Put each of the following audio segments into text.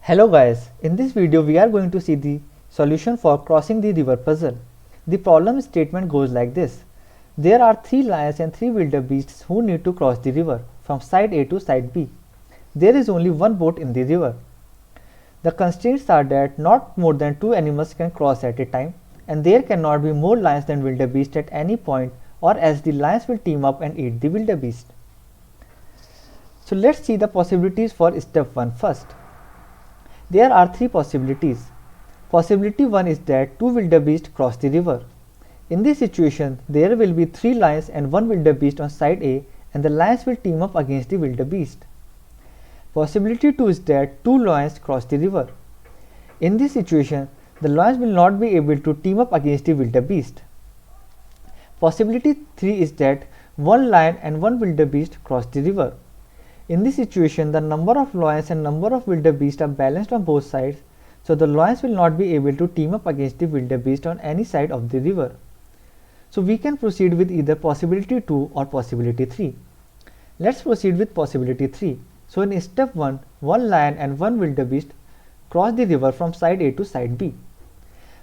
Hello guys, in this video we are going to see the solution for crossing the river puzzle. The problem statement goes like this. There are 3 lions and 3 wildebeests who need to cross the river from side A to side B. There is only one boat in the river. The constraints are that not more than 2 animals can cross at a time, and there cannot be more lions than wildebeest at any point, or else the lions will team up and eat the wildebeest. So let's see the possibilities for step 1 first. There are 3 possibilities. Possibility 1 is that 2 wildebeest cross the river. In this situation, there will be 3 lions and 1 wildebeest on side A, and the lions will team up against the wildebeest. Possibility 2 is that 2 lions cross the river. In this situation, the lions will not be able to team up against the wildebeest. Possibility 3 is that 1 lion and 1 wildebeest cross the river. In this situation, the number of lions and number of wildebeest are balanced on both sides, so the lions will not be able to team up against the wildebeest on any side of the river. So we can proceed with either possibility 2 or possibility 3. Let's proceed with possibility 3. So in step 1, 1 lion and 1 wildebeest cross the river from side A to side B.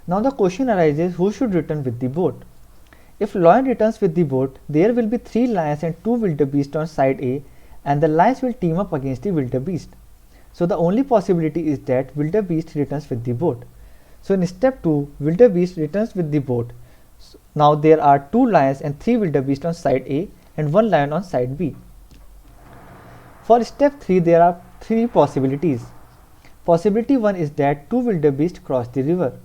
Now the question arises, who should return with the boat? If lion returns with the boat, there will be 3 lions and 2 wildebeest on side A, and the lions will team up against the wildebeest. So the only possibility is that wildebeest returns with the boat. So in step 2, wildebeest returns with the boat. Now there are 2 lions and 3 wildebeest on side A and 1 lion on side B. For step 3, there are 3 possibilities. Possibility 1 is that 2 wildebeest cross the river.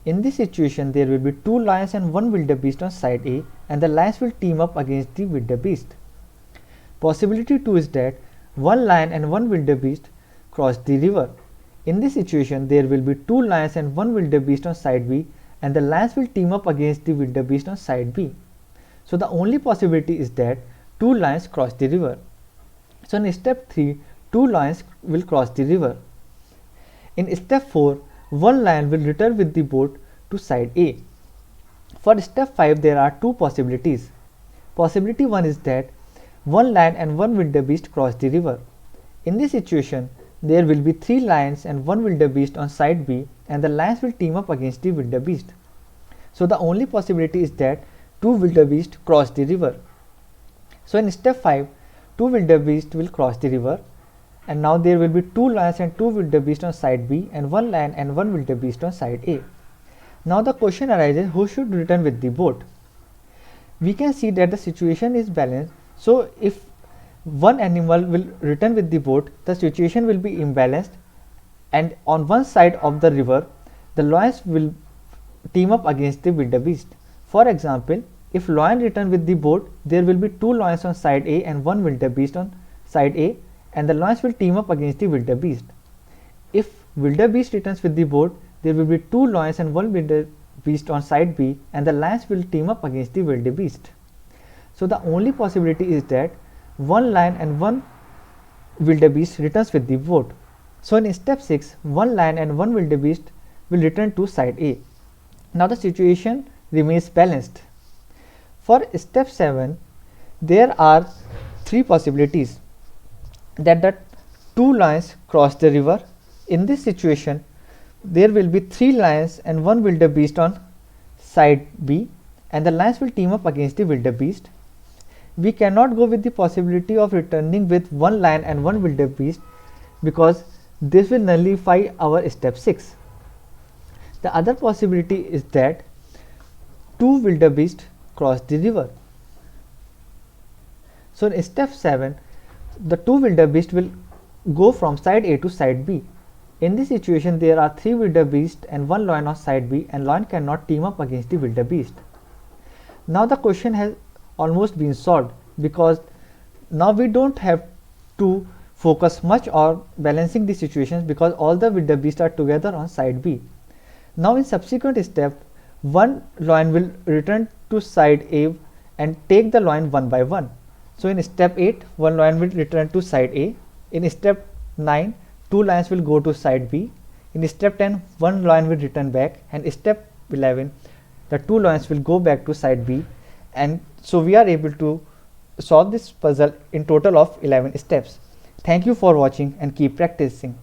In this situation, there will be 2 lions and 1 wildebeest on side A, and the lions will team up against the wildebeest. Possibility 2 is that 1 lion and 1 wildebeest cross the river. In this situation, there will be 2 lions and 1 wildebeest on side B, and the lions will team up against the wildebeest on side B. So the only possibility is that 2 lions cross the river. So in step 3, 2 lions will cross the river. In step 4, 1 lion will return with the boat to side A. For step 5, there are 2 possibilities. Possibility 1 is that 1 lion and 1 wildebeest cross the river. In this situation, there will be 3 lions and 1 wildebeest on side B, and the lions will team up against the wildebeest. So the only possibility is that 2 wildebeest cross the river. So in step 5, 2 wildebeest will cross the river, and now there will be 2 lions and 2 wildebeest on side B, and 1 lion and 1 wildebeest on side A. Now the question arises, who should return with the boat? We can see that the situation is balanced. So if one animal will return with the boat, the situation will be imbalanced, and on one side of the river, the lions will team up against the wildebeest. For example, if lion return with the boat, there will be 2 lions on side A and 1 wildebeest on side A, and the lions will team up against the wildebeest. If wildebeest returns with the boat, there will be 2 lions and 1 wildebeest on side B, and the lions will team up against the wildebeest. So the only possibility is that 1 lion and 1 wildebeest returns with the boat. So in step 6, 1 lion and 1 wildebeest will return to side A. Now the situation remains balanced. For step 7, there are 3 possibilities. That the 2 lions cross the river. In this situation, there will be 3 lions and 1 wildebeest on side B, and the lions will team up against the wildebeest. We cannot go with the possibility of returning with 1 lion and 1 wildebeest, because this will nullify our step 6. The other possibility is that 2 wildebeest cross the river. So in step 7, the 2 wildebeest will go from side A to side B. In this situation, there are 3 wildebeest and 1 lion on side B, and lion cannot team up against the wildebeest. Now the question has almost been solved, because now we don't have to focus much on balancing the situations, because all the wildebeest are together on side B. Now in subsequent step, 1 lion will return to side A and take the lion one by one. So in step 8, 1 lion will return to side A. In step 9, 2 lions will go to side B. In step 10, 1 lion will return back, and step 11, the 2 lions will go back to side B, and so we are able to solve this puzzle in total of 11 steps. Thank you for watching and keep practicing.